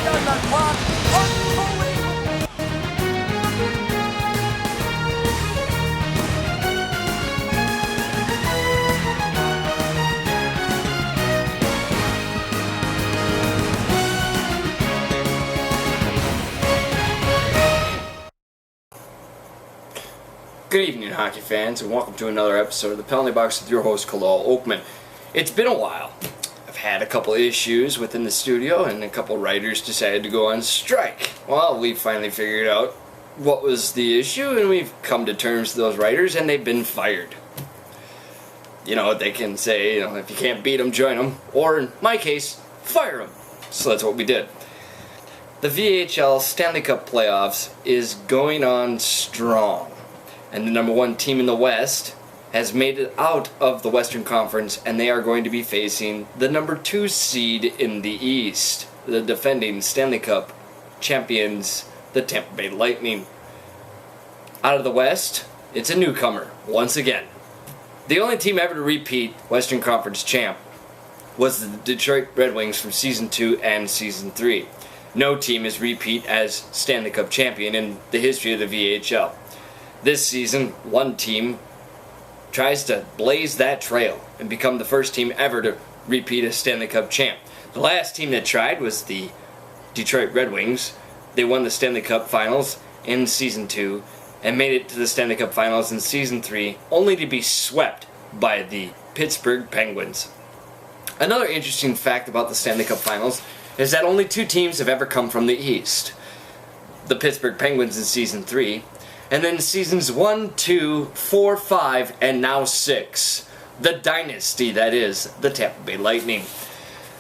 on the clock. Unbelievable. Good evening, hockey fans, and welcome to another episode of The Penalty Box with your host, Kalal Oakman. It's been a while. I've had a couple issues within the studio, and a couple writers decided to go on strike. Well, we finally figured out what was the issue, and we've come to terms with those writers, and they've been fired. You know, they can say, if you can't beat them, join them, or in my case, fire them. So that's what we did. The VHL Stanley Cup playoffs is going on strong. And the number one team in the West has made it out of the Western Conference, and they are going to be facing the number 2 seed in the East, the defending Stanley Cup champions, the Tampa Bay Lightning. Out of the West, it's a newcomer, once again. The only team ever to repeat Western Conference champ was the Detroit Red Wings from Season 2 and Season 3. No team is repeat as Stanley Cup champion in the history of the VHL. This season, one team tries to blaze that trail and become the first team ever to repeat as Stanley Cup champ. The last team that tried was the Detroit Red Wings. They won the Stanley Cup Finals in Season 2 and made it to the Stanley Cup Finals in Season 3, only to be swept by the Pittsburgh Penguins. Another interesting fact about the Stanley Cup Finals is that only 2 teams have ever come from the East. The Pittsburgh Penguins in Season 3, and then Seasons 1, 2, 4, 5, and now 6. The dynasty that is the Tampa Bay Lightning.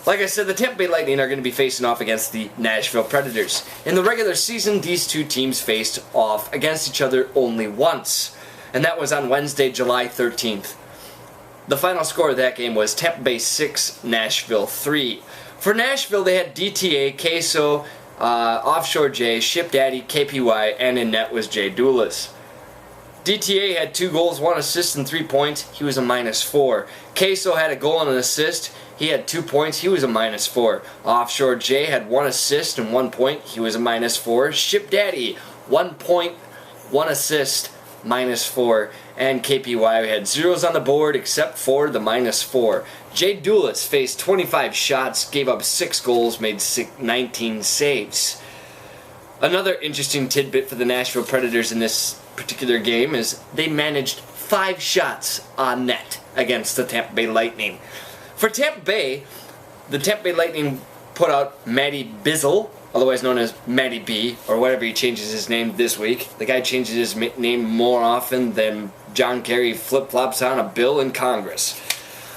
Like I said, the Tampa Bay Lightning are going to be facing off against the Nashville Predators. In the regular season, these 2 teams faced off against each other only once, and that was on Wednesday, July 13th. The final score of that game was Tampa Bay 6, Nashville 3. For Nashville, they had DTA, Queso, Offshore J, Ship Daddy, KPY, and in net was Jay Doulis. DTA had 2 goals, 1 assist, and 3 points. He was a -4. Queso had a goal and an assist. He had 2 points. He was a -4. Offshore J had 1 assist and 1 point. He was a -4. Ship Daddy, 1 point, 1 assist, -4. And KPY had zeros on the board except for the -4. Jay Doulis faced 25 shots, gave up 6 goals, made 19 saves. Another interesting tidbit for the Nashville Predators in this particular game is they managed 5 shots on net against the Tampa Bay Lightning. For Tampa Bay, the Tampa Bay Lightning put out Matty Bizzle, otherwise known as Matty B, or whatever he changes his name this week. The guy changes his name more often than John Kerry flip-flops on a bill in Congress.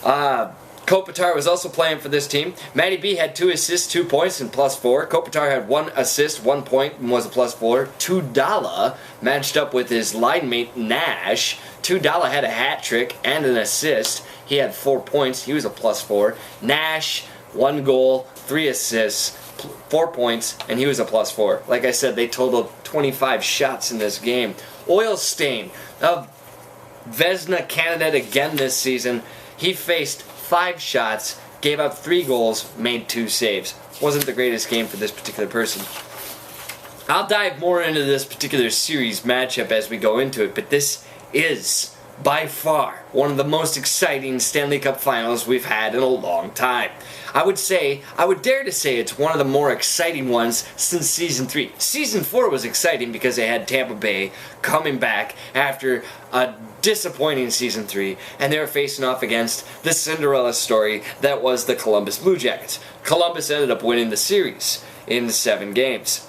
Kopitar was also playing for this team. Matty B had 2 assists, 2 points, and +4. Kopitar had 1 assist, 1 point, and was a +4. Tudala matched up with his line mate Nash. Tudala had a hat trick and an assist. He had 4 points. He was a +4. Nash, 1 goal, 3 assists, 4 points, and he was a +4. Like I said, they totaled 25 shots in this game. Oil Stain of Vezina candidate again this season. He faced 5 shots, gave up 3 goals, made 2 saves. Wasn't the greatest game for this particular person. I'll dive more into this particular series matchup as we go into it, but this is by far one of the most exciting Stanley Cup finals we've had in a long time. I would dare to say it's one of the more exciting ones since Season 3. Season 4 was exciting because they had Tampa Bay coming back after a disappointing Season 3, and they were facing off against the Cinderella story that was the Columbus Blue Jackets. Columbus ended up winning the series in 7 games.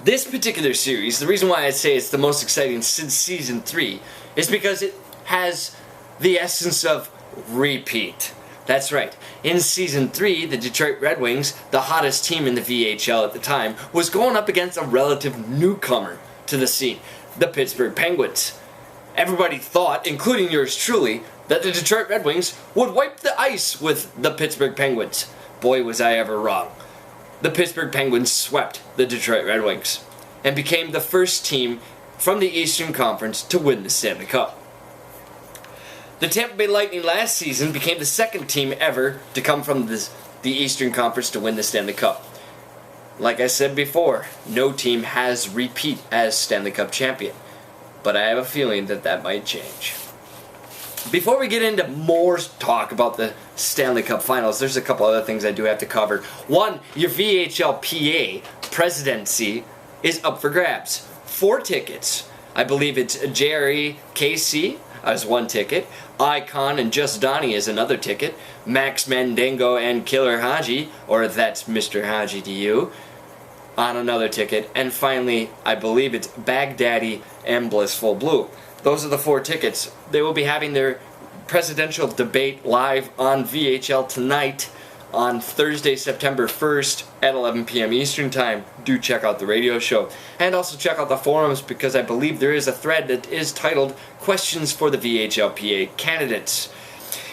This particular series, the reason why I say it's the most exciting since Season 3, is because it has the essence of repeat. That's right. In Season 3, the Detroit Red Wings, the hottest team in the VHL at the time, was going up against a relative newcomer to the scene, the Pittsburgh Penguins. Everybody thought, including yours truly, that the Detroit Red Wings would wipe the ice with the Pittsburgh Penguins. Boy, was I ever wrong. The Pittsburgh Penguins swept the Detroit Red Wings and became the first team from the Eastern Conference to win the Stanley Cup. The Tampa Bay Lightning last season became the second team ever to come from the Eastern Conference to win the Stanley Cup. Like I said before, no team has repeat as Stanley Cup champion. But I have a feeling that that might change. Before we get into more talk about the Stanley Cup Finals, there's a couple other things I do have to cover. One, your VHLPA presidency is up for grabs. 4 tickets. I believe it's Jerry KC as 1 ticket, Icon and Just Donnie is another ticket, Max Mandingo and Killer Haji, or that's Mr. Haji to you, on another ticket, and finally, I believe it's Baghdaddy and Blissful Blue. Those are the 4 tickets. They will be having their presidential debate live on VHL tonight on Thursday, September 1st at 11 p.m. Eastern Time. Do check out the radio show. And also check out the forums because I believe there is a thread that is titled Questions for the VHLPA Candidates.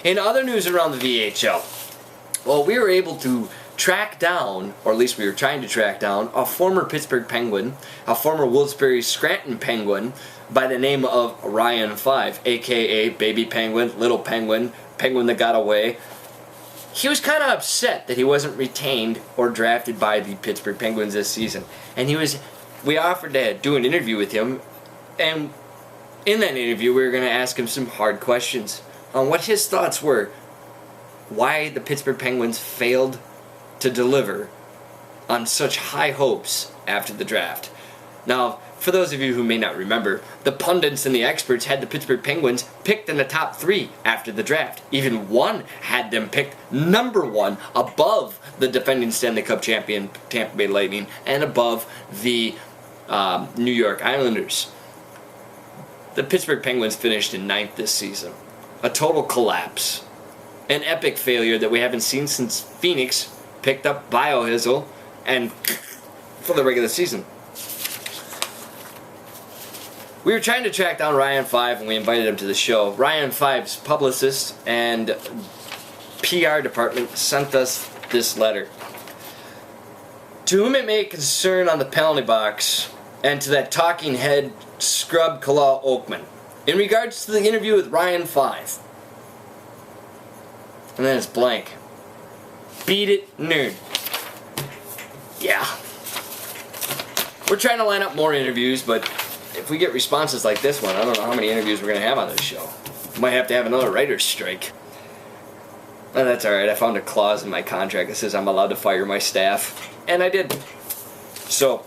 In other news around the VHL, well, we were able to track down, or at least we were trying to track down, a former Pittsburgh Penguin, a former Wilkes-Barre Scranton Penguin by the name of Ryan 5, aka Baby Penguin, Little Penguin, Penguin that got away. He was kind of upset that he wasn't retained or drafted by the Pittsburgh Penguins this season. And we offered to do an interview with him, and in that interview we were going to ask him some hard questions on what his thoughts were, why the Pittsburgh Penguins failed to deliver on such high hopes after the draft. Now, for those of you who may not remember, the pundits and the experts had the Pittsburgh Penguins picked in the top 3 after the draft. Even one had them picked number 1 above the defending Stanley Cup champion Tampa Bay Lightning and above the New York Islanders. The Pittsburgh Penguins finished in 9th this season. A total collapse. An epic failure that we haven't seen since Phoenix picked up Biohizzle and for the regular season. We were trying to track down Ryan 5 and we invited him to the show. Ryan 5's publicist and PR department sent us this letter. To whom it may concern on the penalty box and to that talking head scrub Kalal Oakman. In regards to the interview with Ryan 5. And then it's blank. Beat it, nerd. Yeah. We're trying to line up more interviews, but if we get responses like this one, I don't know how many interviews we're going to have on this show. Might have to have another writer's strike. But that's alright, I found a clause in my contract that says I'm allowed to fire my staff. And I did. So,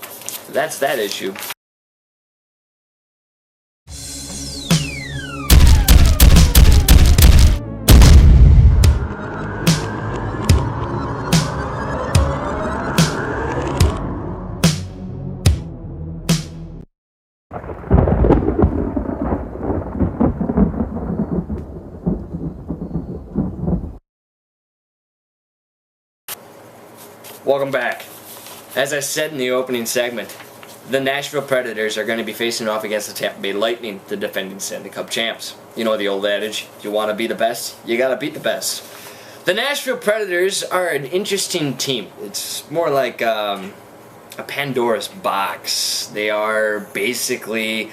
that's that issue. Welcome back. As I said in the opening segment, the Nashville Predators are going to be facing off against the Tampa Bay Lightning, the defending Stanley Cup champs. You know the old adage, if you want to be the best, you got to beat the best. The Nashville Predators are an interesting team. It's more like a Pandora's box. They are basically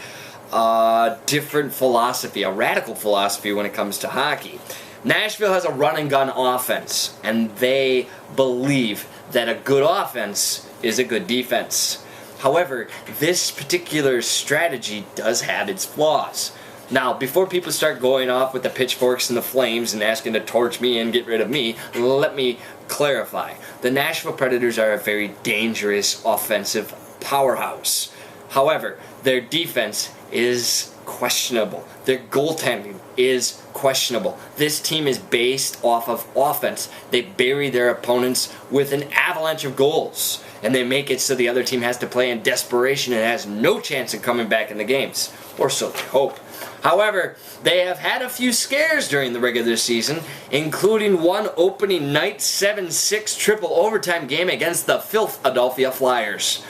a different philosophy, a radical philosophy when it comes to hockey. Nashville has a run and gun offense, and they believe that a good offense is a good defense. However, this particular strategy does have its flaws. Now, before people start going off with the pitchforks and the flames and asking to torch me and get rid of me, let me clarify. The Nashville Predators are a very dangerous offensive powerhouse. However, their defense is questionable. Their goaltending is questionable. This team is based off of offense. They bury their opponents with an avalanche of goals, and they make it so the other team has to play in desperation and has no chance of coming back in the games, or so they hope. However, they have had a few scares during the regular season, including one opening night 7-6 triple overtime game against the Philadelphia Flyers,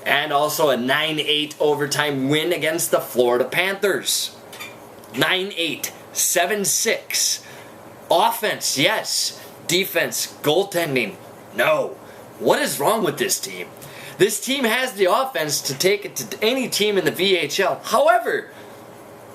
and also a 9-8 overtime win against the Florida Panthers. 9-8, 7-6. Offense, yes. Defense, goaltending, no. What is wrong with this team? This team has the offense to take it to any team in the VHL. However,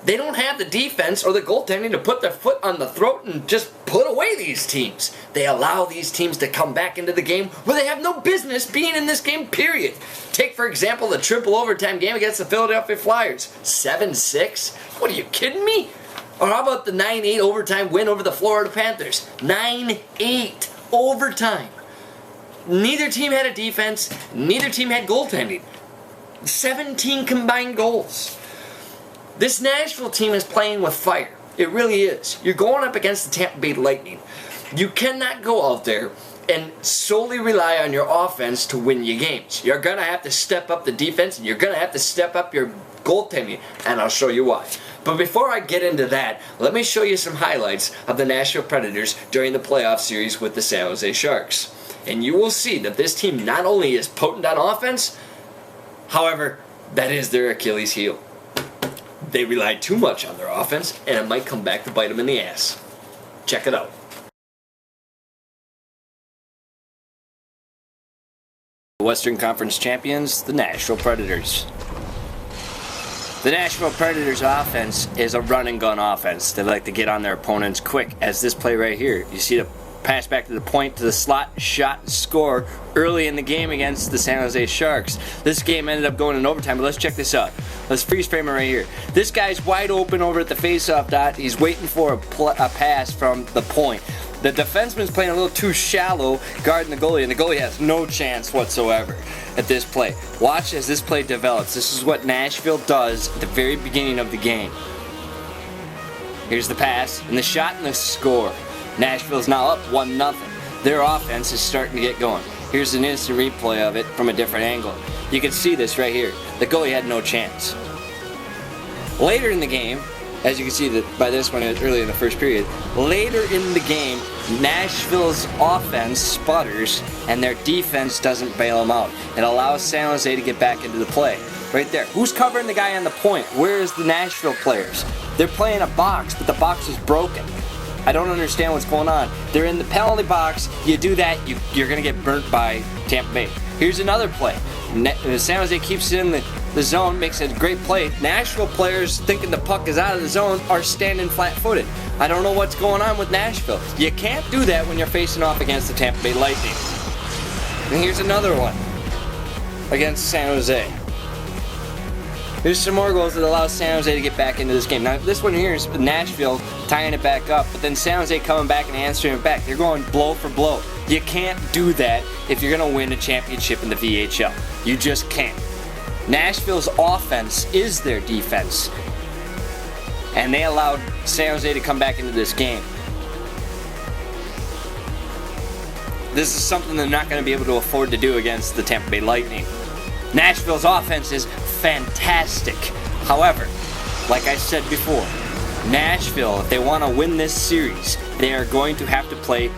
They don't have the defense or the goaltending to put their foot on the throat and just put away these teams. They allow these teams to come back into the game where they have no business being in this game, period. Take, for example, the triple overtime game against the Philadelphia Flyers. 7-6? What, are you kidding me? Or how about the 9-8 overtime win over the Florida Panthers? 9-8 overtime. Neither team had a defense. Neither team had goaltending. 17 combined goals. This Nashville team is playing with fire. It really is. You're going up against the Tampa Bay Lightning. You cannot go out there and solely rely on your offense to win your games. You're going to have to step up the defense, and you're going to have to step up your goaltending, and I'll show you why. But before I get into that, let me show you some highlights of the Nashville Predators during the playoff series with the San Jose Sharks. And you will see that this team not only is potent on offense, however, that is their Achilles heel. They rely too much on their offense, and it might come back to bite them in the ass. Check it out. Western Conference champions, the Nashville Predators. The Nashville Predators offense is a run and gun offense. They like to get on their opponents quick, as this play right here. You see the pass back to the point, to the slot, shot, score early in the game against the San Jose Sharks. This game ended up going in overtime, but let's check this out. Let's freeze frame it right here. This guy's wide open over at the faceoff dot. He's waiting for a pass from the point. The defenseman's playing a little too shallow, guarding the goalie, and the goalie has no chance whatsoever at this play. Watch as this play develops. This is what Nashville does at the very beginning of the game. Here's the pass, and the shot, and the score. Nashville's now up 1-0. Their offense is starting to get going. Here's an instant replay of it from a different angle. You can see this right here. The goalie had no chance. Later in the game, as you can see that by this one early in the first period, later in the game, Nashville's offense sputters and their defense doesn't bail them out. It allows San Jose to get back into the play. Right there. Who's covering the guy on the point? Where is the Nashville players? They're playing a box, but the box is broken. I don't understand what's going on. They're in the penalty box. You do that, you're going to get burnt by Tampa Bay. Here's another play. San Jose keeps it in the zone, makes a great play. Nashville players, thinking the puck is out of the zone, are standing flat-footed. I don't know what's going on with Nashville. You can't do that when you're facing off against the Tampa Bay Lightning. And here's another one against San Jose. Here's some more goals that allow San Jose to get back into this game. Now, this one here is Nashville tying it back up, but then San Jose coming back and answering it back. They're going blow for blow. You can't do that if you're going to win a championship in the VHL. You just can't. Nashville's offense is their defense, and they allowed San Jose to come back into this game. This is something they're not going to be able to afford to do against the Tampa Bay Lightning. Nashville's offense is fantastic. However, like I said before, Nashville, if they want to win this series, they are going to have to play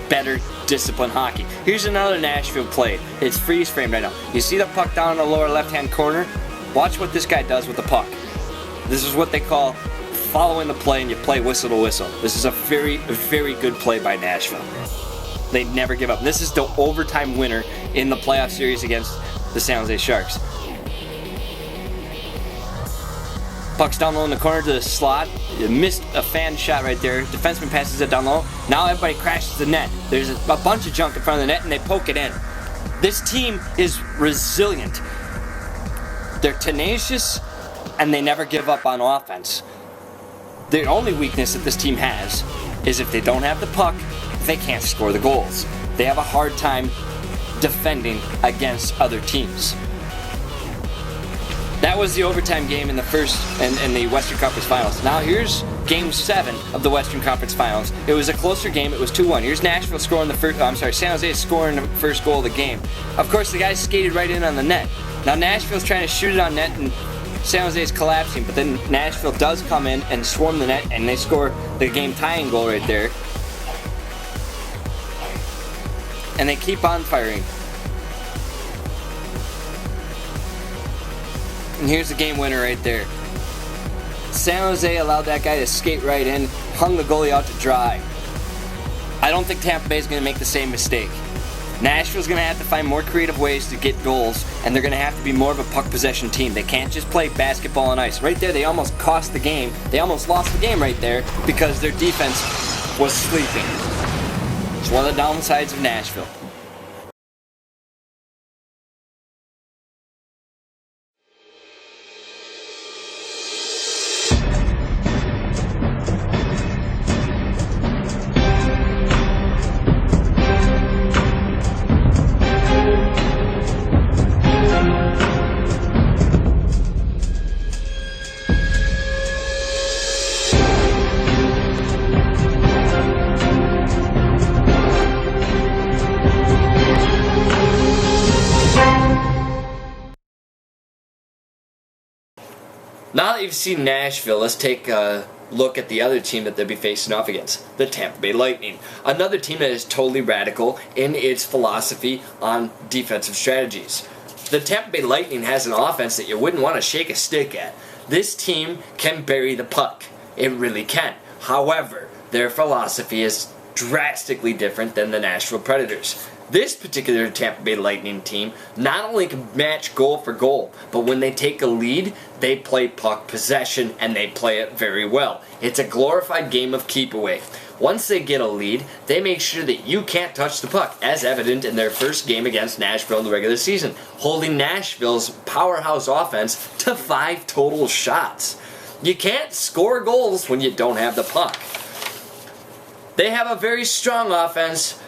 better disciplined hockey. Here's another Nashville play. It's freeze framed right now. You see the puck down in the lower left-hand corner? Watch what this guy does with the puck. This is what they call following the play, and you play whistle to whistle. This is a very, very good play by Nashville. They never give up. This is the overtime winner in the playoff series against the San Jose Sharks. Puck's down low in the corner to the slot. You missed a fan shot right there. Defenseman passes it down low. Now everybody crashes the net. There's a bunch of junk in front of the net, and they poke it in. This team is resilient. They're tenacious, and they never give up on offense. The only weakness that this team has is if they don't have the puck, they can't score the goals. They have a hard time defending against other teams. That was the overtime game in the first and the Western Conference Finals. Now here's Game 7 of the Western Conference Finals. It was a closer game. It was 2-1. Here's Nashville scoring San Jose scoring the first goal of the game. Of course, the guy skated right in on the net. Now Nashville's trying to shoot it on net, and San Jose is collapsing. But then Nashville does come in and swarm the net, and they score the game-tying goal right there. And they keep on firing. And here's the game winner right there. San Jose allowed that guy to skate right in, hung the goalie out to dry. I don't think Tampa Bay is going to make the same mistake. Nashville's going to have to find more creative ways to get goals, and they're going to have to be more of a puck possession team. They can't just play basketball on ice. Right there, they almost cost the game. They almost lost the game right there because their defense was sleeping. It's one of the downsides of Nashville. Now that you've seen Nashville, let's take a look at the other team that they'll be facing off against, the Tampa Bay Lightning. Another team that is totally radical in its philosophy on defensive strategies. The Tampa Bay Lightning has an offense that you wouldn't want to shake a stick at. This team can bury the puck. It really can. However, their philosophy is drastically different than the Nashville Predators. This particular Tampa Bay Lightning team not only can match goal for goal, but when they take a lead, they play puck possession and they play it very well. It's a glorified game of keep away. Once they get a lead, they make sure that you can't touch the puck, as evident in their first game against Nashville in the regular season, holding Nashville's powerhouse offense to 5 total shots. You can't score goals when you don't have the puck. They have a very strong offense,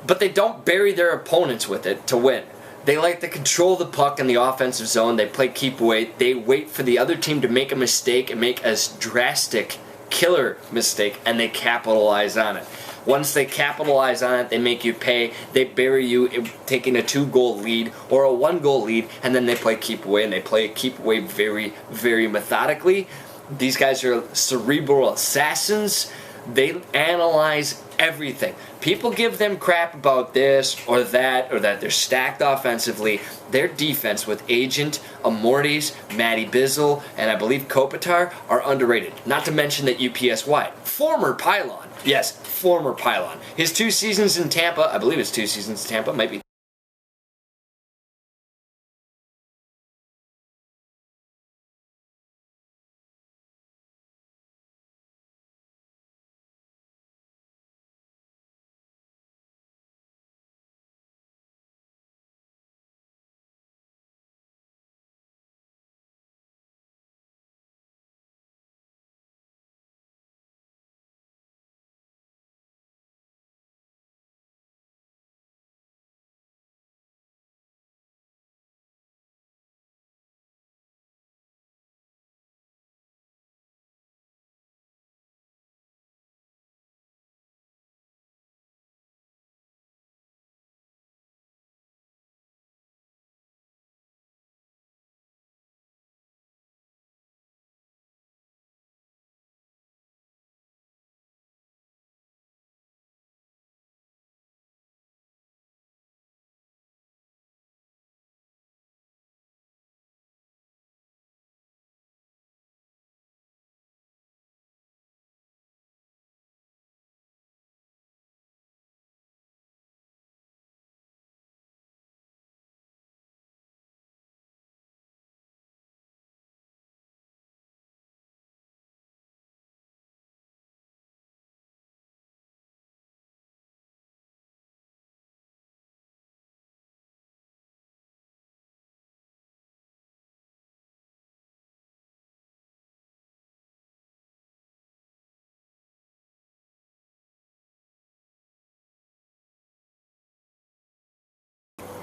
but they don't bury their opponents with it to win. They like to control the puck in the offensive zone. They play keep away. They wait for the other team to make a mistake and make a drastic killer mistake, and they capitalize on it. Once they capitalize on it, they make you pay. They bury you taking a 2-goal lead or a 1-goal lead, and then they play keep away, and they play keep away very, very methodically. These guys are cerebral assassins. They analyze everything. People give them crap about this or that they're stacked offensively. Their defense with Agent, Amortis, Matty Bizzle, and I believe Kopitar are underrated. Not to mention that UPS Wide, former Pylon. Yes, former Pylon. His 2 seasons in Tampa, I believe it's 2 seasons in Tampa, might be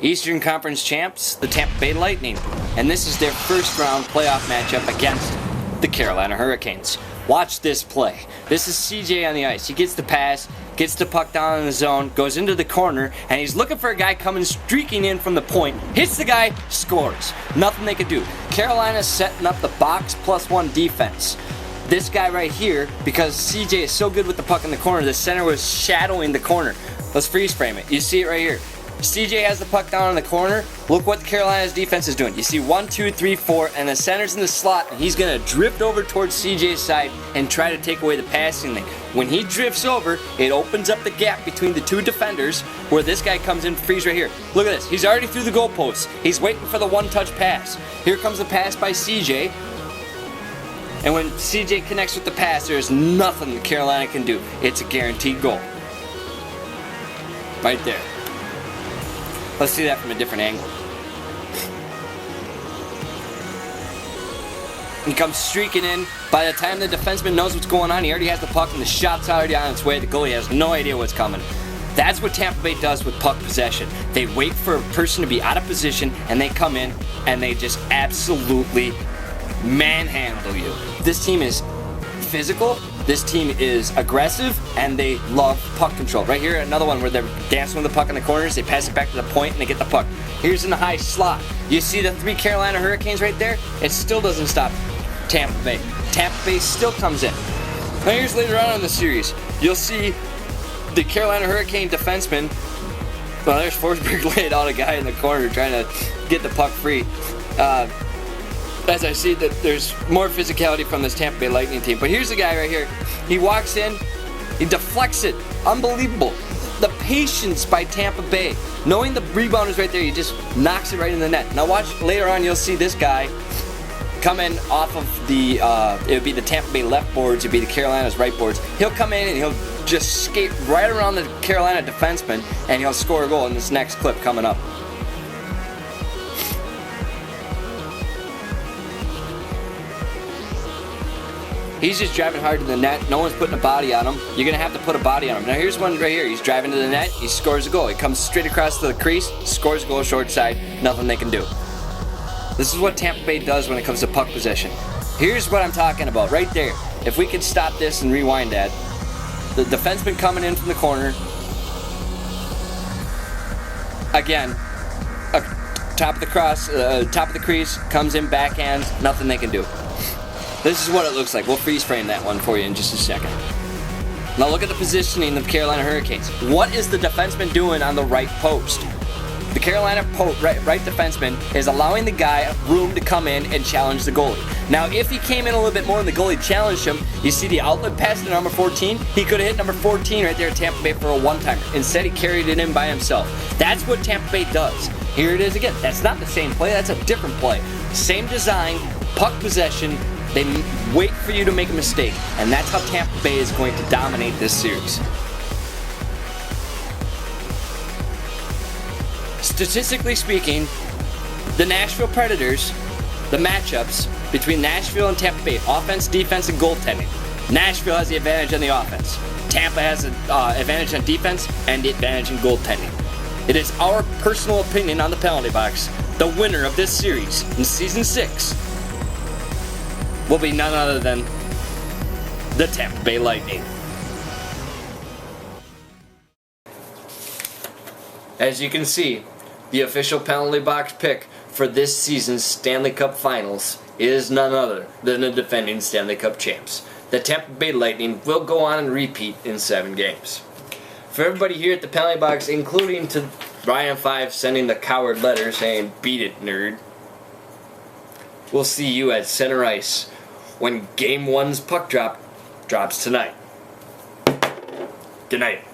Eastern Conference champs, the Tampa Bay Lightning, and this is their first round playoff matchup against the Carolina Hurricanes. Watch this play. This is CJ on the ice. He gets the pass, gets the puck down in the zone, goes into the corner, and he's looking for a guy coming streaking in from the point, hits the guy, scores. Nothing they could do. Carolina's setting up the box +1 defense. This guy right here, because CJ is so good with the puck in the corner, the center was shadowing the corner. Let's freeze frame it. You see it right here. CJ has the puck down in the corner. Look what Carolina's defense is doing. You see 1, 2, 3, 4, and the center's in the slot, and he's going to drift over towards CJ's side and try to take away the passing lane. When he drifts over, it opens up the gap between the two defenders where this guy comes in freeze right here. Look at this. He's already through the goalposts. He's waiting for the one-touch pass. Here comes the pass by CJ. And when CJ connects with the pass, there's nothing that Carolina can do. It's a guaranteed goal. Right there. Let's see that from a different angle. He comes streaking in. By the time the defenseman knows what's going on, he already has the puck and the shot's already on its way. The goalie has no idea what's coming. That's what Tampa Bay does with puck possession. They wait for a person to be out of position and they come in and they just absolutely manhandle you. This team is physical, this team is aggressive, and they love puck control. Right here, another one where they're dancing with the puck in the corners, they pass it back to the point and they get the puck. Here's in the high slot. You see the 3 Carolina Hurricanes right there? It still doesn't stop Tampa Bay. Tampa Bay still comes in. Now here's later on in the series, you'll see the Carolina Hurricane defenseman. Well, there's Forsberg laying out a guy in the corner trying to get the puck free. As I see that there's more physicality from this Tampa Bay Lightning team. But here's the guy right here. He walks in, he deflects it. Unbelievable. The patience by Tampa Bay. Knowing the rebound is right there, he just knocks it right in the net. Now watch, later on you'll see this guy come in off of the, it would be the Tampa Bay left boards, it would be the Carolina's right boards. He'll come in and he'll just skate right around the Carolina defenseman and he'll score a goal in this next clip coming up. He's just driving hard to the net. No one's putting a body on him. You're going to have to put a body on him. Now here's one right here. He's driving to the net. He scores a goal. He comes straight across to the crease, scores a goal short side. Nothing they can do. This is what Tampa Bay does when it comes to puck possession. Here's what I'm talking about right there. If we could stop this and rewind that. The defenseman coming in from the corner. Again, top of the cross, top of the crease, comes in backhand. Nothing they can do. This is what it looks like. We'll freeze frame that one for you in just a second. Now look at the positioning of the Carolina Hurricanes. What is the defenseman doing on the right post? The Carolina right defenseman is allowing the guy room to come in and challenge the goalie. Now if he came in a little bit more and the goalie challenged him, you see the outlet pass to number 14? He could have hit number 14 right there at Tampa Bay for a one-timer. Instead he carried it in by himself. That's what Tampa Bay does. Here it is again. That's not the same play, that's a different play. Same design, puck possession. They wait for you to make a mistake, and that's how Tampa Bay is going to dominate this series. Statistically speaking, the Nashville Predators, the matchups between Nashville and Tampa Bay, offense, defense, and goaltending. Nashville has the advantage on the offense. Tampa has an advantage on defense and the advantage in goaltending. It is our personal opinion on the penalty box. The winner of this series in Season 6 will be none other than the Tampa Bay Lightning. As you can see, the official penalty box pick for this season's Stanley Cup Finals is none other than the defending Stanley Cup champs. The Tampa Bay Lightning will go on and repeat in 7 games. For everybody here at the penalty box, including to Ryan 5 sending the coward letter saying, "Beat it, nerd." We'll see you at center ice when Game 1's puck drop drops tonight. Good night.